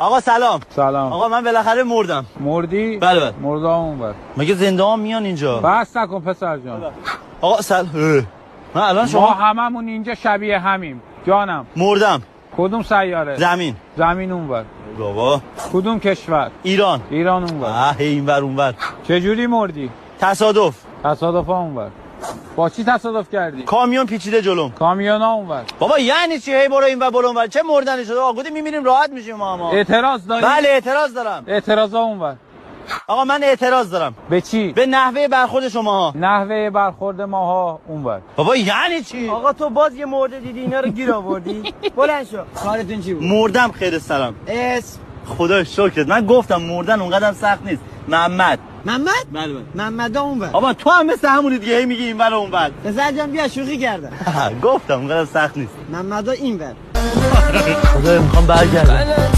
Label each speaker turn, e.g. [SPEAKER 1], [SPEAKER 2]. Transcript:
[SPEAKER 1] آقا سلام.
[SPEAKER 2] سلام.
[SPEAKER 1] آقا من بالاخره مردم.
[SPEAKER 2] مردی؟
[SPEAKER 1] بله.
[SPEAKER 2] مرده اونور.
[SPEAKER 1] مگه زنده ها میان اینجا؟
[SPEAKER 2] بس نکن پسر جان.
[SPEAKER 1] آقا من الان
[SPEAKER 2] ما
[SPEAKER 1] شما
[SPEAKER 2] هممون اینجا شبیه همیم. جانم.
[SPEAKER 1] مردم.
[SPEAKER 2] کدوم سیاره؟
[SPEAKER 1] زمین.
[SPEAKER 2] زمین اونور.
[SPEAKER 1] بابا.
[SPEAKER 2] کدوم کشور؟
[SPEAKER 1] ایران.
[SPEAKER 2] ایران اونور.
[SPEAKER 1] اینور اونور.
[SPEAKER 2] چجوری مردی؟
[SPEAKER 1] تصادف.
[SPEAKER 2] تصادف اونور. با چی تصادف کردی؟
[SPEAKER 1] کامیون پیچیده جلوم.
[SPEAKER 2] کامیونا اونور.
[SPEAKER 1] بابا یعنی چی؟ هی برو اینور برو اونور. چه مردنی شده؟ آقا گفتیم میمیریم راحت میشیم ما.
[SPEAKER 2] اعتراض داری؟
[SPEAKER 1] بله اعتراض دارم.
[SPEAKER 2] اعتراضا اونور.
[SPEAKER 1] آقا من اعتراض دارم.
[SPEAKER 2] به چی؟
[SPEAKER 1] به نحوه برخورد شماها.
[SPEAKER 2] نحوه برخورد ماها اونور.
[SPEAKER 1] بابا یعنی چی؟
[SPEAKER 3] آقا تو باز یه مرده دیدی اینا رو گیر آوردی؟ بلند شو. کارتون چی بود؟
[SPEAKER 1] مردم خیر سلام.
[SPEAKER 3] اسم
[SPEAKER 1] خدا شکرت. من گفتم مردن اونقدر سخت نیست. محمد.
[SPEAKER 3] محمد؟
[SPEAKER 1] بله بله.
[SPEAKER 3] محمد اونور.
[SPEAKER 1] بابا تو هم مثل همونی دیگه هی میگی اینور اونور.
[SPEAKER 3] پسر جان بیا شوخی کردم.
[SPEAKER 1] گفتم اونقدر سخت نیست.
[SPEAKER 3] محمد اینور.
[SPEAKER 1] خدایا میخوام برگردم.